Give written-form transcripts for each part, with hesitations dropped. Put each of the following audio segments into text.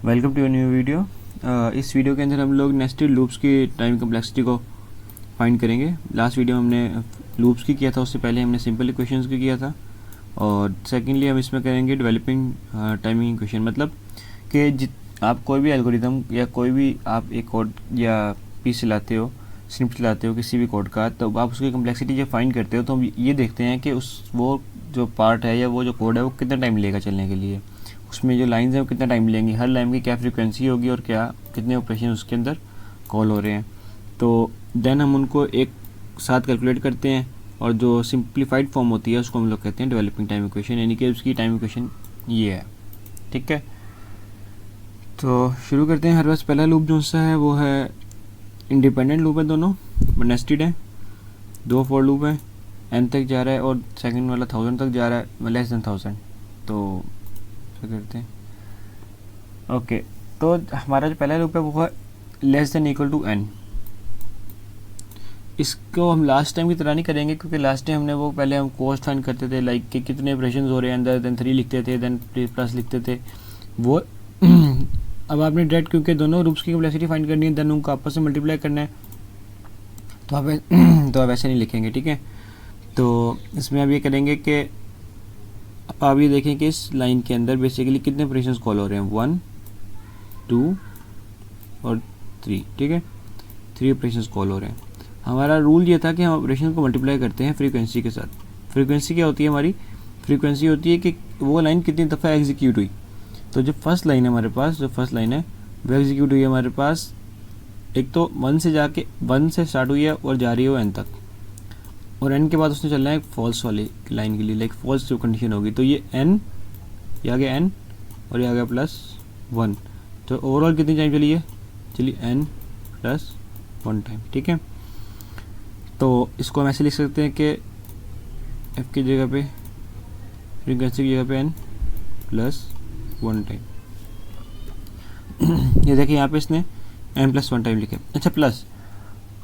Welcome to new video. इस वीडियो के अंदर हम लोग नेस्टेड लूप्स की टाइम कम्प्लेक्सिटी को फाइंड करेंगे। लास्ट वीडियो हमने लूप्स की किया था, उससे पहले हमने सिंपल इक्वेशंस की किया था, और सेकेंडली हम इसमें करेंगे डेवलपिंग टाइमिंग इक्वेशन। मतलब कि आप कोई भी एल्गोरिथम या कोई भी आप एक कोड या पीस चलाते हो, स्क्रिप्ट चलाते हो किसी भी कोड का, तो आप उसकी कम्प्लेक्सिटी जब फाइंड करते हो तो हम ये देखते हैं कि वो जो पार्ट है या वो जो कोड है वो कितना टाइम लेगा चलने के लिए, उसमें जो लाइंस हैं वो कितना टाइम लेंगी, हर लाइन की क्या फ्रीक्वेंसी होगी और क्या कितने ऑपरेशन उसके अंदर कॉल हो रहे हैं। तो देन हम उनको एक साथ कैलकुलेट करते हैं, और जो सिंप्लीफाइड फॉर्म होती है उसको हम लोग कहते हैं डेवलपिंग टाइम इक्वेशन, यानी कि उसकी टाइम इक्वेशन ये है। ठीक है, तो शुरू करते हैं। हर बस पहला लूप जो सा है वो है इंडिपेंडेंट लूप है, दोनों नेस्टेड है, दो फॉर लूप है, n तक जा रहा है और सेकंड वाला 1000 तक जा रहा है, लेस देन 1000। तो करते हैं ओके। तो हमारा जो पहला लूप है वो है less than equal to n। इसको हम लास्ट टाइम की तरह नहीं करेंगे, क्योंकि लास्ट टाइम हमने वो पहले हम कोस्ट फाइंड करते थे, लाइक कि कितने ऑपरेशंस हो रहे हैं अंदर, देन 3 लिखते थे, देन प्लस लिखते थे वो अब आपने डायरेक्ट, क्योंकि दोनों लूप्स की कम्प्लेक्सिटी फाइंड करनी है, देन उनको आपस में मल्टीप्लाई करना है, तो आप ऐसे नहीं लिखेंगे। ठीक है, तो इसमें अब ये करेंगे कि आप ये देखें कि इस लाइन के अंदर बेसिकली कितने ऑपरेशंस कॉल हो रहे हैं, 1 2 और 3। ठीक है, 3 ऑपरेशंस कॉल हो रहे हैं। हमारा रूल ये था कि हम ऑपरेशन को मल्टीप्लाई करते हैं फ्रीक्वेंसी के साथ। फ्रीक्वेंसी क्या होती है हमारी? फ्रीक्वेंसी होती है कि वो लाइन कितनी दफ़ा एग्जीक्यूट हुई। तो जो फर्स्ट लाइन है हमारे पास, जो फर्स्ट लाइन है वो एग्जीक्यूट हुई है हमारे पास, एक तो 1 से स्टार्ट हुई है और जा रही है n तक, और n के बाद उसने चलना है फॉल्स वाली लाइन के लिए, लाइक फॉल्स जो कंडीशन होगी, तो ये n, ये आ गया n और ये आ गया +1। तो ओवरऑल कितनी टाइम चली है? चलिए n+1 टाइम। ठीक है, तो इसको हम ऐसे लिख सकते हैं कि f की जगह पे, फ्रीक्वेंसी की जगह पे n+1 टाइम। ये देखिए यहाँ पे इसने n+1 टाइम लिखे। अच्छा, प्लस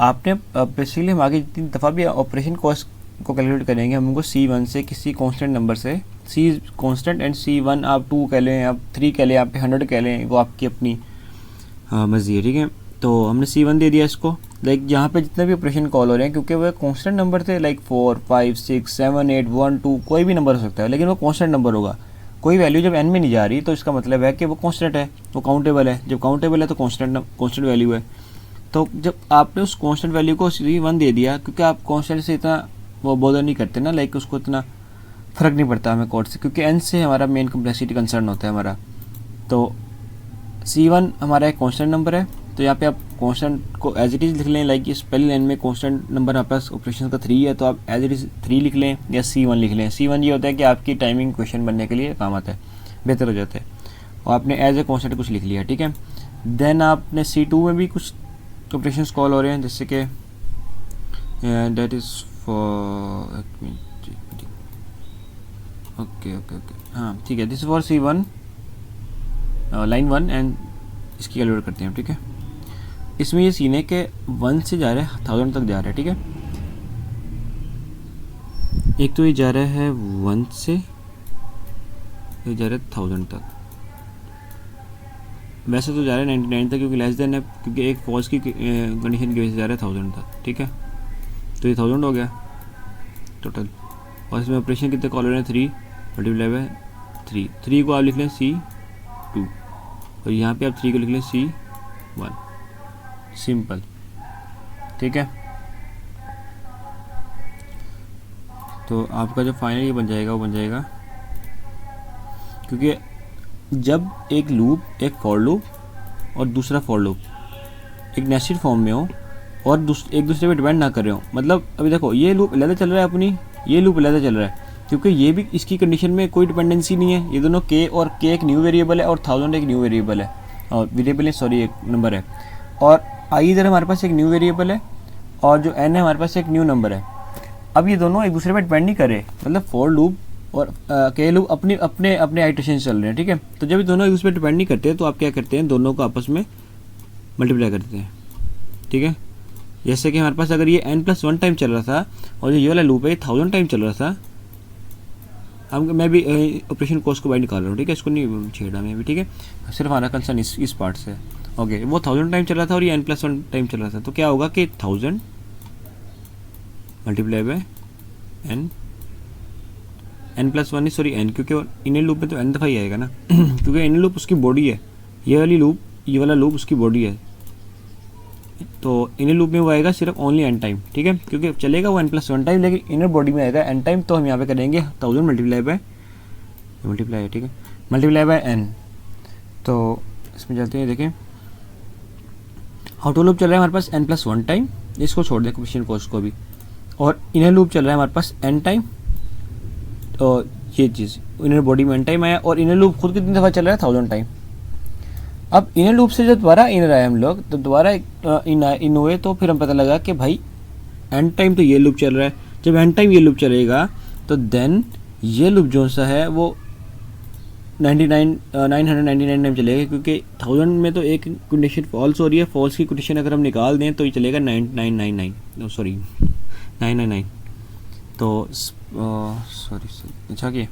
आपने बेसिकली हम आगे जितनी दफ़ा भी ऑपरेशन कॉस्ट को कैलकुलेट करेंगे, हम उनको C1 से किसी कांस्टेंट नंबर से, C कांस्टेंट एंड C1 आप 2 कह लें, आप 3 कह लें, आप 100 कह लें, वो आपकी अपनी मर्जी है। ठीक है, तो हमने C1 दे दिया इसको, लाइक यहाँ पे जितने भी ऑपरेशन कॉल हो रहे हैं, क्योंकि वो कांस्टेंट नंबर थे, लाइक 4 5 6 7 8 1 2 कोई भी नंबर हो सकता है, लेकिन वो कांस्टेंट नंबर होगा। कोई वैल्यू जब n में नहीं जा रही तो इसका मतलब है कि वो कांस्टेंट है, वो काउंटेबल है। जब काउंटेबल है तो कांस्टेंट वैल्यू है। तो जब आपने उस कांस्टेंट वैल्यू को C1 दे दिया, क्योंकि आप कांस्टेंट से इतना वो बॉदर नहीं करते ना, लाइक उसको इतना फ़र्क नहीं पड़ता हमें कोड से, क्योंकि n से हमारा मेन कम्प्लेक्सिटी कंसर्न होता है हमारा। तो C1 हमारा एक कांस्टेंट नंबर है, तो यहाँ पे आप कांस्टेंट को एज इट इज़ लिख लें, लाइक इस पहली लाइन में कांस्टेंट नंबर आपके पास ऑपरेशन का 3 है, तो आप एज इट इज़ 3 लिख लें या C1 लिख लें। C1 ये होता है कि आपकी टाइमिंग क्वेश्चन बनने के लिए काम आता है, बेहतर हो जाता है, और आपने एज ए कांस्टेंट कुछ लिख लिया। ठीक है, देन आपने C2 में भी कुछ ऑपरेशंस कॉल हो रहे हैं, जैसे कि दैट इज़ फॉर ओके, हाँ ठीक है, this for C1 line 1 and इसकी कैलकुलेट करते हैं। ठीक है, इसमें ये सीन है कि 1 से जा रहा है 1000 तक जा रहा है। ठीक है, एक तो ये जा रहा है 1 से, ये जा रहा है 1000 तक। वैसे तो जा रहा है 99 तक, क्योंकि लेस देन है, क्योंकि एक फॉल्स की कंडीशन की वजह से जा रहा है 1000 तक। ठीक है, तो ये 1000 हो गया टोटल, और इसमें ऑपरेशन कितने कॉल हो रहे हैं? 3 मल्टीप्लाई बाय 3 को आप लिख लें C2, और यहाँ पे आप 3 को लिख लें C1, सिंपल। ठीक है, तो आपका जो फाइनल ये बन जाएगा वो बन जाएगा, क्योंकि जब एक लूप, एक फॉर लूप और दूसरा फॉर लूप एक नेस्टेड फॉर्म में हो और एक दूसरे पे डिपेंड ना कर रहे हो, मतलब अभी देखो ये लूप अलग चल रहा है अपनी, ये लूप अलग चल रहा है, क्योंकि ये भी इसकी कंडीशन में कोई डिपेंडेंसी नहीं है। ये दोनों k और k एक न्यू वेरिएबल है और 1000 एक न्यू वेरिएबल है, और वेरिएबल है, सॉरी, एक नंबर है, और i इधर हमारे पास एक न्यू वेरिएबल है, और जो n है हमारे पास एक न्यू नंबर है। अब ये दोनों एक दूसरे पर डिपेंड नहीं कर रहे, मतलब फॉर लूप और के लूप अपने अपने अपने आइटरेशन चल रहे हैं। ठीक है, तो जब ये दोनों एक दूसरे पर डिपेंड नहीं करते तो आप क्या करते हैं, दोनों को आपस में मल्टीप्लाई करते हैं। ठीक है, जैसे कि हमारे पास अगर ये n+1 टाइम चल रहा था और ये वाला लूप है 1000 टाइम चल रहा था, मैं भी ऑपरेशन कॉस्ट को बाई निकाल रहा हूँ, ठीक है, इसको नहीं छेड़ा मैं भी, ठीक है, सिर्फ हमारा कंसर्न इस पार्ट से। ओके, वो 1000 टाइम चल रहा था और ये n+1 टाइम चल रहा था, तो क्या होगा कि 1000 multiply by n+1 sorry n, क्योंकि इनर लूप में तो n दफ़ा ही आएगा ना क्योंकि इनर लूप उसकी बॉडी है, ये वाला लूप उसकी बॉडी है, तो इनर लूप में वो आएगा सिर्फ ओनली n टाइम, ठीक है, क्योंकि चलेगा वो n+1 टाइम, लेकिन इनर बॉडी में आएगा n टाइम, तो हम यहाँ पे करेंगे 1000 मल्टीप्लाई है, ठीक है, मल्टीप्लाई बाय n। तो इसमें चलते हैं, देखें आउटर लूप चल रहा है हमारे पास n+1 टाइम, इसको छोड़ दें ऑपरेशन कॉस्ट को भी, और इनर लूप चल रहा है हमारे पास n टाइम, तो ये चीज़ इनर बॉडी में n टाइम आया, और इनर लूप खुद कितनी दफ़ा चल रहा है 1000 टाइम। अब इनर लूप से जब दोबारा इनर आए हम लोग, तो दोबारा इन हुए, तो फिर हम पता लगा कि भाई n टाइम तो ये लूप चल रहा है, जब n टाइम ये लूप चलेगा तो देन ये लूप जो सा है वो 999 टाइम चलेगा, क्योंकि 1000 में तो एक कंडीशन फॉल्स हो रही है, फॉल्स की कंडीशन अगर हम निकाल दें तो ये चलेगा 999, तो सॉरी अच्छा, कि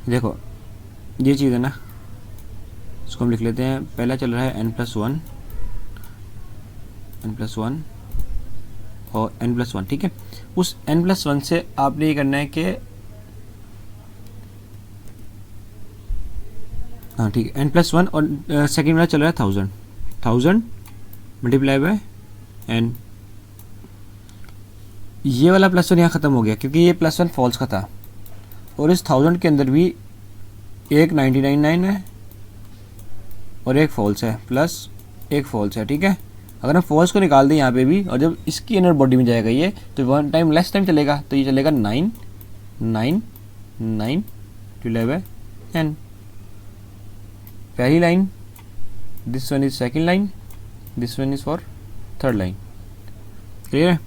देखो ये चीज़ है ना, इसको हम लिख लेते हैं, पहला चल रहा है n+1 और n+1, ठीक है, उस n+1 से आपने ये करना है कि हाँ ठीक है, n+1 और सेकेंड वाला चल रहा है 1000 मल्टीप्लाई बाय n, ये वाला +1 यहाँ ख़त्म हो गया क्योंकि ये +1 फॉल्स का था, और इस 1000 के अंदर भी एक 999 है और एक फॉल्स है, प्लस एक फॉल्स है, ठीक है, अगर हम फॉल्स को निकाल दें यहाँ पे भी, और जब इसकी इनर बॉडी में जाएगा ये, तो 1 टाइम लेस टाइम चलेगा, तो ये चलेगा 999 डिवाइड बाय n, पहली line, this one is second line, this one is for third line, clear है,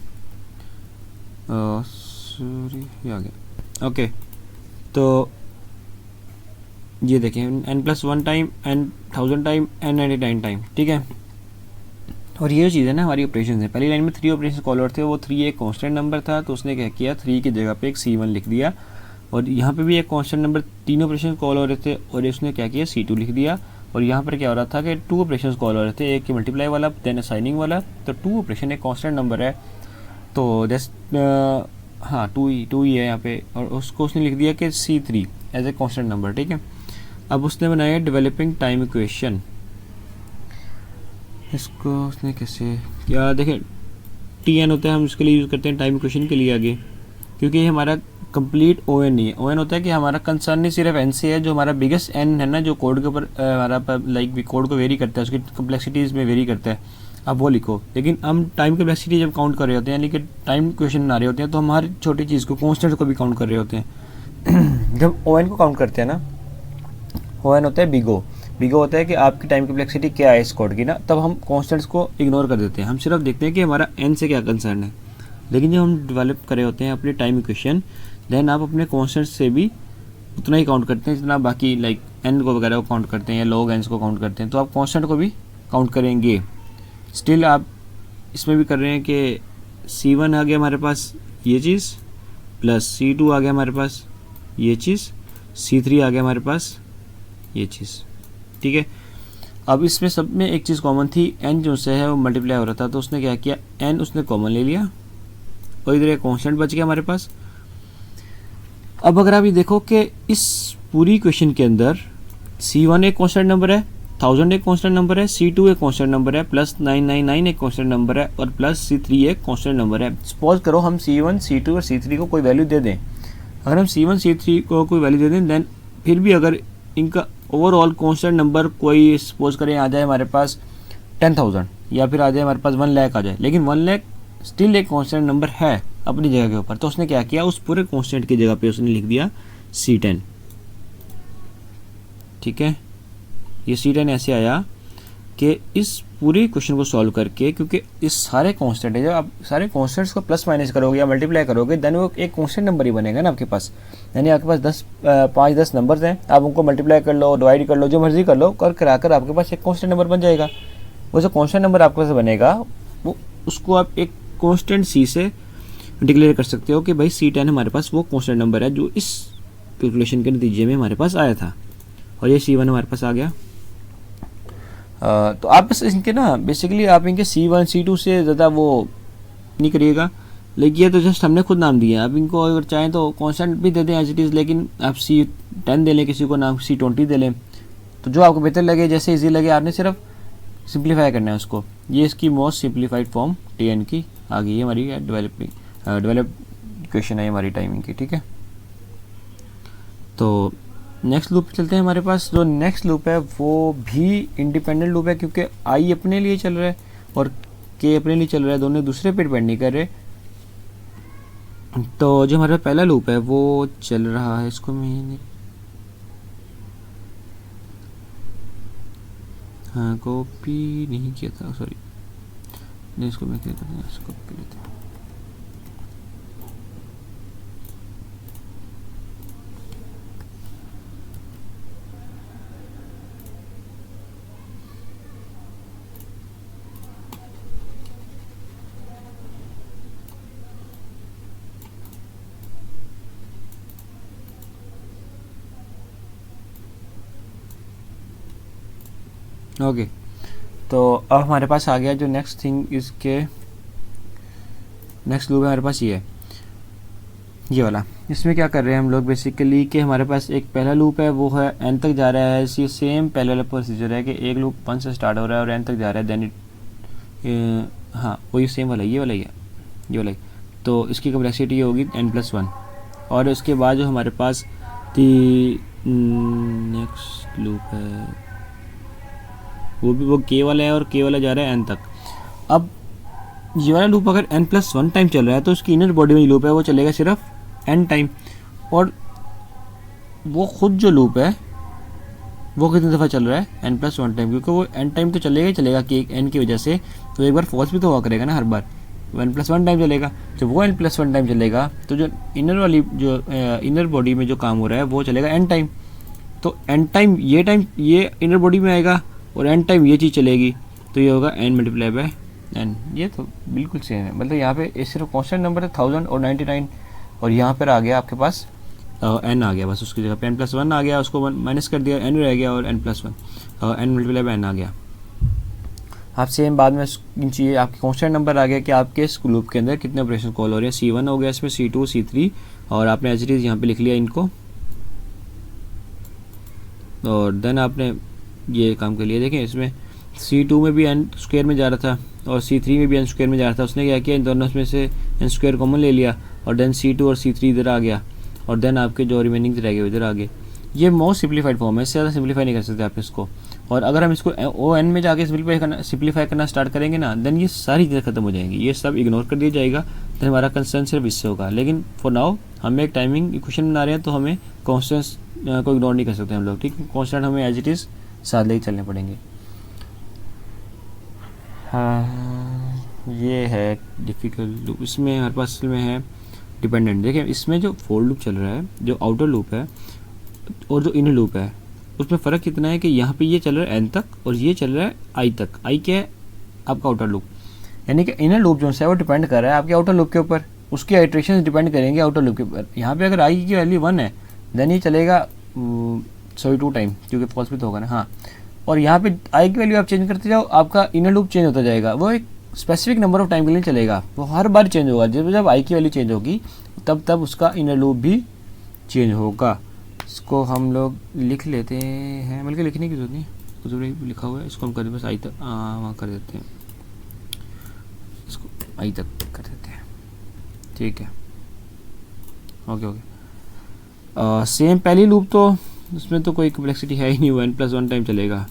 सॉरी ये आ गया, ओके, तो ये देखें n+1 time, n1000 time, n99 time, ठीक है, और ये चीज़ है ना हमारी ऑपरेशन है, पहली लाइन में 3 ऑपरेशन कॉलर थे, वो 3 एक कांस्टेंट नंबर था, तो उसने क्या किया 3 की जगह पे एक C1 लिख दिया, और यहाँ पे भी एक कांस्टेंट नंबर 3 ऑपरेशन कॉल हो रहे थे, और उसने क्या किया C2 लिख दिया, और यहाँ पर क्या हो रहा था कि 2 ऑपरेशन कॉल हो रहे थे, एक की मल्टीप्लाई वाला देन असाइनिंग वाला, तो 2 ऑपरेशन एक कांस्टेंट नंबर है, तो जस्ट हाँ 2 ही है यहाँ पे, और उसको उसने लिख दिया कि C3 as a constant number, ठीक है। अब उसने बनाया डेवलपिंग टाइम इक्वेशन, इसको उसने कैसे क्या, देखें TN होता है, हम इसके लिए यूज़ करते हैं टाइम इक्वेशन के लिए आगे, क्योंकि ये हमारा कंप्लीट ON नहीं है, ON होता है कि हमारा कंसर्न नहीं सिर्फ N से है, जो हमारा बिगेस्ट N है ना, जो कोड के ऊपर हमारा लाइक कोड को वेरी करता है, उसकी कम्प्लेक्सिटीज़ में वेरी करता है, आप वो लिखो, लेकिन हम टाइम कम्प्लेक्सिटी जब काउंट कर रहे होते हैं, यानी कि टाइम इक्वेशन बना रहे होते हैं, तो हम हर छोटी चीज़ को कॉन्स्टेंट को भी काउंट कर रहे होते हैं जब ON को काउंट करते हैं ना, ON होता है बिगो होता है कि आपकी टाइम कम्प्लेक्सिटी क्या है इस कोड की ना, तब हम कॉन्स्टेंट्स को इग्नोर कर देते हैं, हम सिर्फ देखते हैं कि हमारा N से क्या कंसर्न है, लेकिन जब हम डेवलप कर रहे होते हैं अपने टाइम इक्वेशन, देन आप अपने कॉन्स्टेंट्स से भी उतना ही काउंट करते हैं जितना बाकी लाइक N को वगैरह को काउंट करते हैं या लॉग N को काउंट करते हैं, तो आप कॉन्स्टेंट को भी काउंट करेंगे। स्टिल आप इसमें भी कर रहे हैं कि C1 आ गया हमारे पास ये चीज़, प्लस C2 आ गया हमारे पास ये चीज़, C3 आ गया हमारे पास ये चीज़, ठीक है। अब इसमें सब में एक चीज़ कॉमन थी, N जो से है वो मल्टीप्लाई हो रहा था, तो उसने क्या किया N उसने कॉमन ले लिया, और इधर एक कॉन्स्टेंट बच गया हमारे पास। अब अगर आप ये देखो कि इस पूरी इक्वेशन के अंदर C1 एक कॉन्स्टेंट नंबर है, 1000 एक कॉन्स्टेंट नंबर है, C2 एक कॉन्स्टेंट नंबर है, प्लस 999 एक कॉन्स्टेंट नंबर है, और प्लस C3 एक कॉन्स्टेंट नंबर है। सपोज करो हम C1, C2 और C3 को कोई वैल्यू दे दें, अगर हम C1, C3 को कोई वैल्यू दे दें, देन फिर भी अगर इनका ओवरऑल कॉन्स्टेंट नंबर कोई सपोज करें आ जाए हमारे पास 10,000, या फिर आ जाए हमारे पास 1 लाख आ जाए, लेकिन 1 लाख स्टिल एक कांस्टेंट नंबर है अपनी जगह के ऊपर, तो उसने क्या किया उस पूरे कांस्टेंट की जगह पे उसने लिख दिया C10, ठीक है। ये C10 ऐसे आया कि इस पूरे क्वेश्चन को सॉल्व करके, क्योंकि इस सारे कांस्टेंट है, जब आप सारे कांस्टेंट्स को प्लस माइनस करोगे या मल्टीप्लाई करोगे, देन वो एक कांस्टेंट नंबर ही बनेगा ना आपके पास, यानी आपके पास 5-10 नंबर्स हैं, आप उनको मल्टीप्लाई कर लो, डिवाइड कर लो, जो मर्जी कर लो, कराकर आपके पास एक कांस्टेंट नंबर बन जाएगा। वो जो कांस्टेंट नंबर आपके पास बनेगा, वो उसको आप एक कांस्टेंट C से डिक्लेयर कर सकते हो कि भाई C10 हमारे पास वो कांस्टेंट नंबर है जो इस कैलकुलेशन के नतीजे में हमारे पास आया था, और ये C1 हमारे पास आ गया। तो आप बस इनके ना बेसिकली आप इनके C1 C2 से ज़्यादा वो नहीं करिएगा, लेकिन ये तो जस्ट हमने खुद नाम दिया है। आप इनको अगर चाहें तो कॉन्स्टेंट भी दे दें एज इट इज़, लेकिन आप C10 दे लें, किसी को नाम C20 दे लें, तो जो आपको बेहतर लगे, जैसे इजी लगे, आपने सिर्फ सिंप्लीफाई करना है उसको। ये इसकी मोस्ट सिंप्लीफाइड फॉर्म Tn की आ गई है हमारी, डेवलप इक्वेशन है हमारी टाइमिंग की, ठीक है। तो नेक्स्ट लूप चलते हैं। हमारे पास जो नेक्स्ट लूप है वो भी इंडिपेंडेंट लूप है, क्योंकि आई अपने लिए चल रहा है और के अपने लिए चल रहा है, दोनों दूसरे पे डिपेंड नहीं कर रहे। तो जो हमारा पहला लूप है वो चल रहा है, इसको मैंने हाँ कॉपी नहीं किया था, सॉरी, नहीं इसको मैं कहता हूँ, इसको कॉपी लेते हैं। ओके, तो अब हमारे पास आ गया जो नेक्स्ट थिंग, इसके नेक्स्ट लूप है हमारे पास ये वाला। इसमें क्या कर रहे हैं हम लोग बेसिकली कि हमारे पास एक पहला लूप है वो है n तक जा रहा है। इसी सेम पहले वाला प्रोसीजर है कि एक लूप 1 से स्टार्ट हो रहा है और n तक जा रहा है, देन इट हाँ वही सेम वाला, ये वाला ही है, ये वाला ही। तो इसकी कम्प्लेक्सिटी होगी n+1, और उसके बाद जो हमारे पास नेक्स्ट लूप है वो k वाला है, और k वाला जा रहा है n तक। अब ये वाला लूप अगर n+1 टाइम चल रहा है तो उसकी इनर बॉडी में लूप है वो चलेगा सिर्फ n टाइम, और वो खुद जो लूप है वो कितनी दफ़ा चल रहा है n+1 टाइम, क्योंकि वो n टाइम तो चलेगा ही चलेगा कि n की वजह से, तो एक बार फॉल्स भी तो हुआ करेगा ना हर बार, वो n+1 टाइम चलेगा। जब वो n+1 टाइम चलेगा तो जो इनर वाली जो इनर बॉडी में जो काम हो रहा है वो चलेगा n टाइम। तो n टाइम ये इनर बॉडी में आएगा और n टाइम ये चीज़ चलेगी, तो ये होगा n×n। ये तो बिल्कुल सेम है, मतलब यहाँ पे सिर्फ कॉन्स्टेंट नंबर है 1000 और 99, और यहाँ पर आ गया आपके पास n आ गया, बस उसकी जगह पे n+1 आ गया, उसको माइनस कर दिया, n रह गया और n+1 n×n आ गया। आप सेम बाद में इन चीज़ें आपके कॉन्स्टेंट नंबर आ गया कि आपके इस लूप के अंदर कितने ऑपरेशन कॉल हो रहे हैं। C1 हो गया, इसमें C2 C3, और आपने एज इट इज़ यहाँ पे लिख लिया इनको, और देन आपने ये काम कर लिया। देखें इसमें C2 में भी n² में जा रहा था और C3 में भी n² में जा रहा था, उसने क्या किया, इन दोनों में से n² कॉमन ले लिया, और देन C2 और C3 इधर आ गया, और देन आपके जो रिमेनिंग रह गए इधर आ गए। ये मोस्ट सिंप्लीफाइड फॉर्म है, इससे ज़्यादा सिंप्लीफाई नहीं कर सकते आप इसको। और अगर हम इसको ON में जाके सिंप्लीफाई करना स्टार्ट करेंगे ना, देन ये सारी चीज़ें खत्म हो जाएंगी, ये सब इग्नोर कर दिया जाएगा, देन हमारा कंसर्न सिर्फ इससे होगा। लेकिन फॉर नाउ हम एक टाइमिंग इक्वेशन बना रहे हैं, तो हमें कॉन्स्टेंट्स को इग्नोर नहीं कर सकते हम लोग, ठीक है। कॉन्स्टेंट हमें एज इट इज़ साथ लेके चलने पड़ेंगे। हाँ ये है डिफ़िकल्ट लूप। इसमें हमारे पास में है डिपेंडेंट। देखिए इसमें जो फोर लूप चल रहा है, जो आउटर लूप है और जो इनर लूप है, उसमें फ़र्क कितना है कि यहाँ पे ये चल रहा है n तक और ये चल रहा है i तक। i क्या है आपका आउटर लूप, यानी कि इनर लूप जो है वो डिपेंड कर रहा है आपके आउटर लूप के ऊपर, उसकी आइट्रेशन डिपेंड करेंगे आउटर लूप के ऊपर। यहाँ पे अगर i की वैल्यू 1 है देन ये चलेगा 2 टाइम, क्योंकि फॉल्स भी तो होगा ना, हाँ। और यहाँ पे i की वैल्यू आप चेंज करते जाओ, आपका इनर लूप चेंज होता जाएगा, वो एक स्पेसिफिक नंबर ऑफ टाइम के लिए चलेगा, वो हर बार चेंज होगा। जब i की वैल्यू चेंज होगी तब उसका इनर लूप भी चेंज होगा। इसको हम लोग लिख लेते हैं, बल्कि लिखने की जरूरत नहीं, कुछ भी लिखा हुआ है, इसको हम कर दें बस i तक, वहाँ कर देते हैं, इसको i तक कर देते हैं, ठीक है। ओके सेम पहली लूप, तो उसमें तो कोई कम्प्लेक्सिटी है ही नहीं, वो n+1 टाइम चलेगा।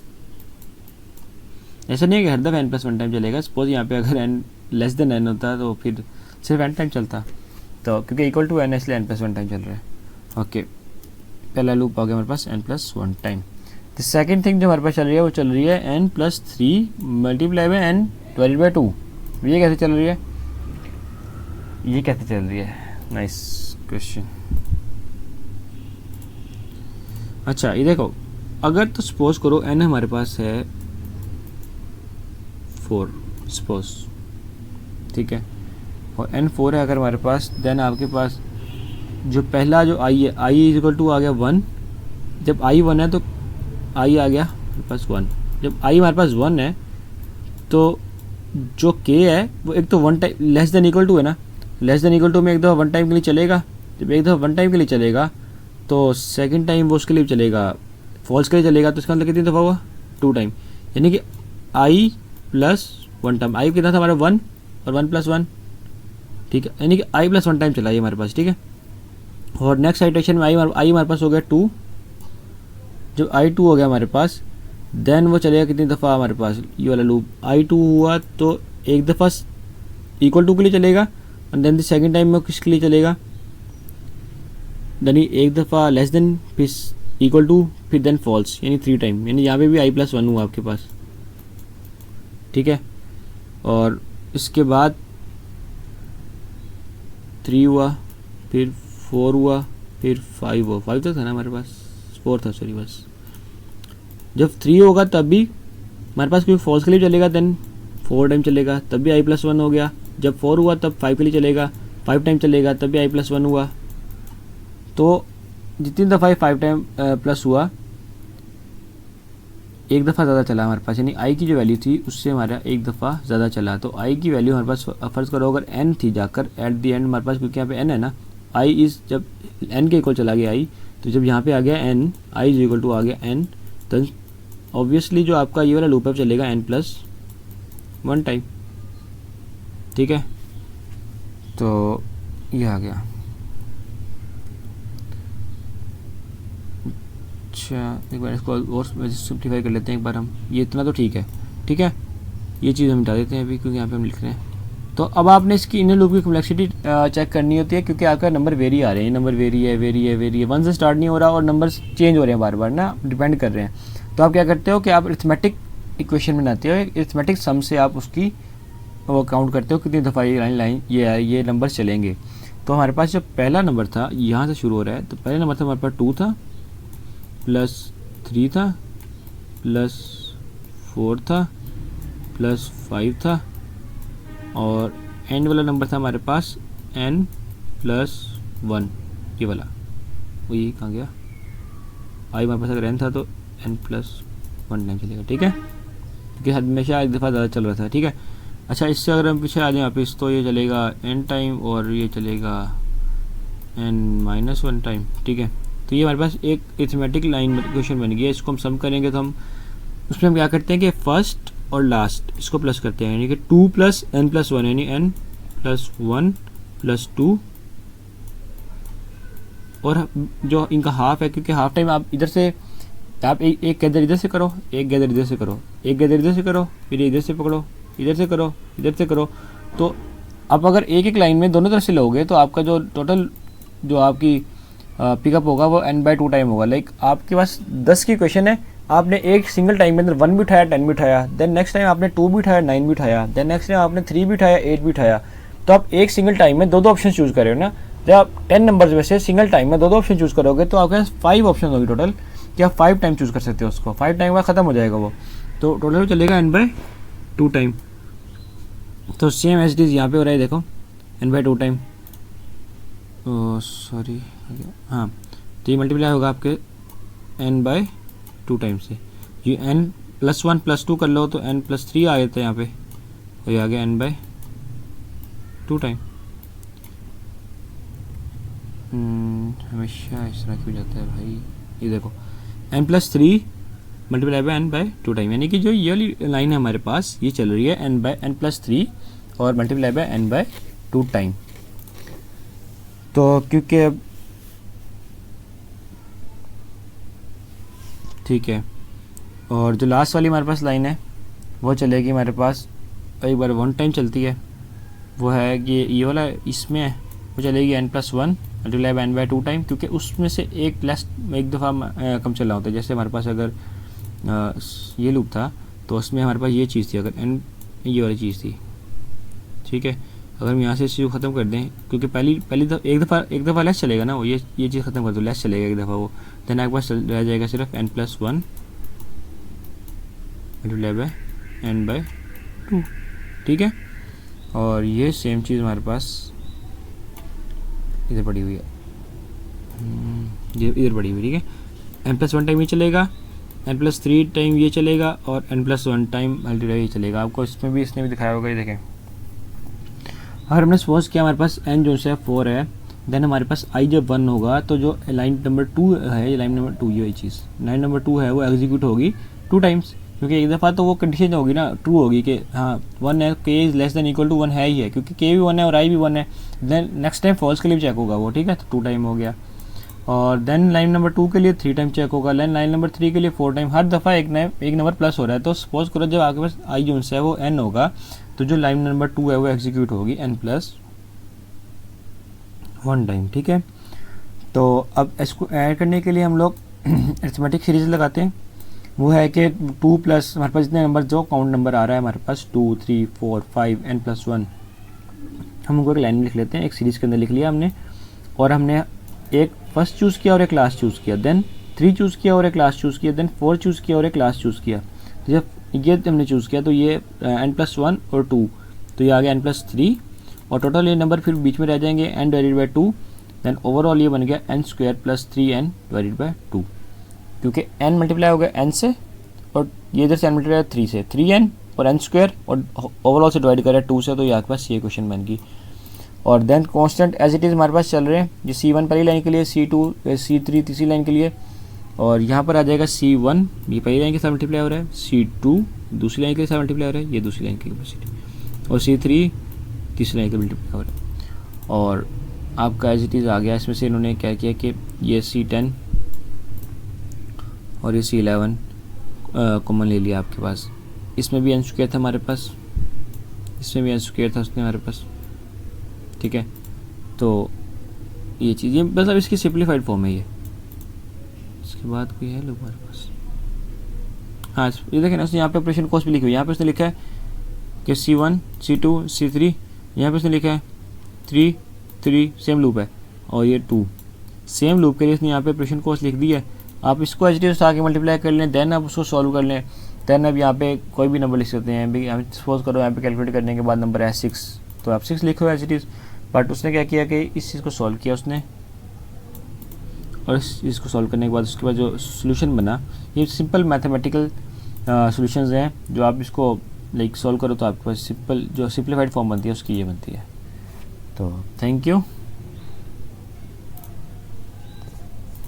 ऐसा नहीं है कि हर दफ़ा n+1 टाइम चलेगा। सपोज यहाँ पे अगर n<n होता तो फिर सिर्फ n टाइम चलता, तो क्योंकि इक्वल टू n है इसलिए n+1 टाइम चल रहा है। ओके पहला लूप आ गया हमारे पास n+1 time. The second thing जो हमारे पास चल रही है वो चल रही है n+3 मल्टीप्लाई बाय n/2। ये कैसे चल रही है, ये कैसे चल रही है, नाइस क्वेश्चन। अच्छा ये देखो, अगर तो सपोज करो n हमारे पास है 4 सपोज, ठीक है, और n 4 है अगर हमारे पास, देन आपके पास जो पहला जो आई है, आई इज इक्वल टू आ गया 1, जब आई 1 है तो आई आ गया हमारे पास 1, जब आई हमारे पास 1 है तो जो के है वो एक तो one time less than equal to है ना, लेस देन इक्वल टू में एक दफ़ा वन टाइम के लिए चलेगा, जब एक दफ़ा वन टाइम के लिए चलेगा तो सेकंड टाइम वो उसके लिए चलेगा, फॉल्स के लिए चलेगा, तो इसका मतलब कितनी दफ़ा हुआ 2 टाइम, यानी कि आई प्लस 1 टाइम, आई कितना था हमारा 1 और 1 प्लस 1, ठीक है, यानी कि आई प्लस 1 टाइम चला ये हमारे पास, ठीक है। और नेक्स्ट आइटरेशन में आई हमारे पास हो गया 2, जब आई 2 हो गया हमारे पास देन वो चलेगा कितनी दफ़ा हमारे पास ये वाला लूप, आई 2 हुआ तो एक दफ़ा इक्वल टू के लिए चलेगा और देन द सेकंड टाइम में किसके लिए चलेगा, यानी एक दफ़ा लेस देन फिर इक्वल टू फिर देन फॉल्स, यानी 3 टाइम, यानी यहाँ पे भी आई प्लस 1 हुआ आपके पास, ठीक है। और इसके बाद 3 हुआ, फिर 4 हुआ, फिर 5 हुआ, 5 तो था ना हमारे पास, 4 था सॉरी बस। जब 3 होगा तब भी हमारे पास कोई फॉल्स के लिए चलेगा, देन 4 टाइम चलेगा, तब भी आई प्लस 1 हो गया। जब 4 हुआ तब 5 के लिए चलेगा, 5 टाइम चलेगा, तब भी आई प्लस 1 हुआ। तो जितनी दफ़ा 5 टाइम प्लस हुआ एक दफ़ा ज़्यादा चला हमारे पास, यानी आई की जो वैल्यू थी उससे हमारा एक दफ़ा ज़्यादा चला। तो आई की वैल्यू हमारे पास फ़र्ज़ करो अगर एन थी जाकर एट दी एंड हमारे पास, क्योंकि यहाँ पे एन है ना, आई इज़ जब एन के इक्वल चला गया आई, तो जब यहाँ पे आ गया n, I is equal to आ गया एन, तो ऑब्वियसली जो आपका ये वाला लूप है चलेगा एन प्लस 1 टाइम, ठीक है। तो ये आ गया। अच्छा एक बार इसको और सिंप्लीफाई कर लेते हैं एक बार हम, ये इतना तो ठीक है, ठीक है, ये चीज़ हम हटा देते हैं अभी क्योंकि यहाँ पे हम लिख रहे हैं। तो अब आपने इसकी इनर लूप की कॉम्प्लेक्सिटी चेक करनी होती है, क्योंकि आपका नंबर वेरी आ रहे हैं, नंबर वेरी है, 1 से स्टार्ट नहीं हो रहा और नंबर्स चेंज हो रहे हैं बार बार ना, डिपेंड कर रहे हैं। तो आप क्या करते हो कि आप अरिथमेटिक इक्वेशन बनाते हो, अरिथमेटिक सम से आप उसकी वो काउंट करते हो कितनी दफ़ा ये लाइन ये नंबर चलेंगे। तो हमारे पास जो पहला नंबर था यहाँ से शुरू हो रहा है, तो पहला नंबर था हमारे पास 2 था, प्लस 3 था, प्लस 4 था, प्लस 5 था, और एंड वाला नंबर था हमारे पास n प्लस 1, ये वाला, वो ये कहाँ गया, आई हमारे पास अगर n था तो n प्लस 1 टाइम चलेगा, ठीक है, क्योंकि हमेशा एक दफ़ा ज़्यादा चल रहा था, ठीक है। अच्छा इससे अगर हम पीछे आ जाएँ वापस तो ये चलेगा n टाइम और ये चलेगा n माइनस 1 टाइम, ठीक है। तो ये हमारे पास एक अरिथमेटिक लाइन क्वेश्चन बन गया। इसको हम सम करेंगे तो हम उसमें हम क्या करते हैं कि फर्स्ट और लास्ट इसको प्लस करते हैं, यानी कि 2 प्लस n प्लस 1, यानी n प्लस 1 प्लस 2, और जो इनका हाफ है, क्योंकि हाफ टाइम आप इधर से आप एक गैदर इधर से करो, एक गैदर इधर से करो, एक गैदर इधर से करो, फिर इधर से पकड़ो, इधर से करो, इधर से करो। तो आप अगर एक लाइन में दोनों तरफ से लोगे तो आपका जो टोटल जो आपकी पिकअप होगा वो n/2 टाइम होगा। लाइक आपके पास 10 की क्वेश्चन है, आपने एक सिंगल टाइम के अंदर 1 भी उठाया, 10 भी उठाया, देन नेक्स्ट टाइम आपने 2 भी उठाया, 9 भी उठाया, देन नेक्स्ट टाइम आपने 3 भी उठाया, 8 भी उठाया। तो आप एक सिंगल टाइम में दो ऑप्शन चूज़ कर रहे हो ना। जब आप 10 नंबर्स में से सिंगल टाइम में दो ऑप्शन चूज़ करोगे तो आपके पास 5 ऑप्शन होगी टोटल, कि आप 5 टाइम चूज़ कर सकते हो उसको, 5 टाइम बाद ख़त्म हो जाएगा वो, तो टोटल चलेगा n/2 टाइम। तो सेम एज इट इज़ यहाँ पे हो रहा है, देखो n/2 टाइम, सॉरी हाँ, तो ये मल्टीप्लाई होगा आपके n/2 टाइम से, ये n प्लस 1 प्लस 2 कर लो तो n प्लस 3 आ जाता है यहाँ पे, और ये आ गया n/2 टाइम। हमेशा इस तरह क्यों जाता है भाई, ये देखो n plus 3 multiply by n/2 time, यानी कि जो ये वाली लाइन है हमारे पास ये चल रही है n प्लस 3 और मल्टीप्लाई बाय n/2 टाइम। तो क्योंकि अब ठीक है, और जो लास्ट वाली हमारे पास लाइन है वो चलेगी हमारे पास एक बार 1 टाइम चलती है, वो है कि ये वाला इसमें है, वो चलेगी n plus 1 multiply by n/2 time, क्योंकि उसमें से एक दफ़ा कम चला होता है। जैसे हमारे पास अगर ये लूप था तो उसमें हमारे पास ये चीज़ थी, अगर n ये वाली चीज़ थी, ठीक है। अगर हम यहाँ से इस ख़त्म कर दें, क्योंकि पहली एक दफ़ा लेस चलेगा ना, वो ये चीज़ ख़त्म कर दो, लेस चलेगा एक दफ़ा वो, देन आपके पास रह जाएगा सिर्फ n plus 1 multiply by n/2, ठीक है। और ये सेम चीज़ हमारे पास इधर पड़ी हुई है, ये इधर बढ़ी हुई, ठीक है। n+1 टाइम ये चलेगा, n+3 टाइम ये चलेगा और n+1 टाइम मल्टीप्लाई ये चलेगा। आपको इसमें भी इसने भी दिखाया होगा, ये देखें। अगर हमने सपोज किया हमारे पास n जो है 4 है, देन हमारे पास i जब 1 होगा तो जो लाइन नंबर 2 है, लाइन नंबर 2 ये चीज़ लाइन नंबर 2 है वो एग्जीक्यूट होगी 2 टाइम्स, क्योंकि एक दफ़ा तो वो कंडीशन होगी ना, ट्रू होगी कि हाँ 1 है, k is less than equal to 1 है ही है, क्योंकि k भी 1 है और i भी 1 है। देन नेक्स्ट टाइम फॉल्स के लिए चेक होगा वो, ठीक है, तो 2 टाइम हो गया। और देन लाइन नंबर 2 के लिए 3 टाइम चेक होगा, लाइन नंबर 3 के लिए 4 टाइम। हर दफ़ा एक नंबर प्लस हो रहा है। तो सपोज करो जब आपके पास i जो है वो n होगा, तो जो लाइन नंबर 2 है वो एग्जीक्यूट होगी n+1 टाइम, ठीक है। तो अब इसको ऐड करने के लिए हम लोग अरिथमेटिक सीरीज लगाते हैं। वो है कि 2 प्लस हमारे पास जितने नंबर जो काउंट नंबर आ रहा है हमारे पास 2 3 4 5 n+1, हम उनको एक लाइन में लिख लेते हैं, एक सीरीज़ के अंदर लिख लिया हमने। और हमने एक फर्स्ट चूज़ किया और एक लास्ट चूज़ किया, देन 3 चूज़ किया और एक लास्ट चूज़ किया, देन 4 चूज़ किया और एक लास्ट चूज़ किया। तो जब ये हमने चूज़ किया तो ये n+1 और 2, तो ये आ गया n+3 और टोटल ये नंबर फिर बीच में रह जाएंगे n/2। देन ओवरऑल ये बन गया n² + 3n/2, क्योंकि n मल्टीप्लाई हो गया n से और ये इधर से n मल्टीप्लाई 3 से, 3n और n² और ओवरऑल से डिवाइड करें 2 से, तो ये आपके पास ये क्वेश्चन बन गई। और then constant as it is हमारे पास चल रहे हैं, ये C1 पहली लाइन के लिए, C2 C3 तीसरी लाइन के लिए, और यहाँ पर आ जाएगा C1 ये पहली लाइन के साथ मल्टीप्लाई हो रहा है, C2 दूसरी लाइन के साथ मल्टीप्लाई हो रहा है, ये दूसरी लाइन की कैपेसिटी, और C3 तीसरी लाइन के मल्टीप्लाई हो रहा है। और आपका एज इट इज़ आ गया। इसमें से इन्होंने क्या किया कि ये C10 और ये C11 कॉमन ले लिया आपके पास। इसमें भी n² था हमारे पास, इसमें भी n² था उसने हमारे पास, ठीक है। तो ये चीज़ ये बस अब इसकी सिंप्लीफाइड फॉर्म है ये। इसके बाद कोई है लोग हमारे पास, हाँ ये देखें ना, उसने यहाँ पे ऑपरेशन कॉस्ट भी लिखी हुई है। यहाँ पे उसने लिखा है कि C1 C2 C3, यहाँ पे उसने लिखा है 3 3 सेम लूप है, और ये 2 सेम लूप के लिए इसने यहाँ पे ऑपरेशन कॉस्ट लिख दी है। आप इसको एच डी उठा के मल्टीप्लाई कर लें, देन आप उसको सॉल्व कर लें। देन अब यहाँ पे कोई भी नंबर लिख सकते हैं। भी हम सपोज करो यहाँ पे कैलकुलेट करने के बाद नंबर है 6, तो आप 6 लिखो एच डी। बट उसने क्या किया कि इस चीज़ को सॉल्व किया उसने, और इस चीज़ को सॉल्व करने के बाद उसके बाद जो सोल्यूशन बना, ये सिंपल मैथमेटिकल सोल्यूशंस हैं जो आप इसको लाइक सॉल्व करो तो आपके पास सिंपल जो सिंप्लीफाइड फॉर्म बनती है उसकी ये बनती है। तो थैंक यू।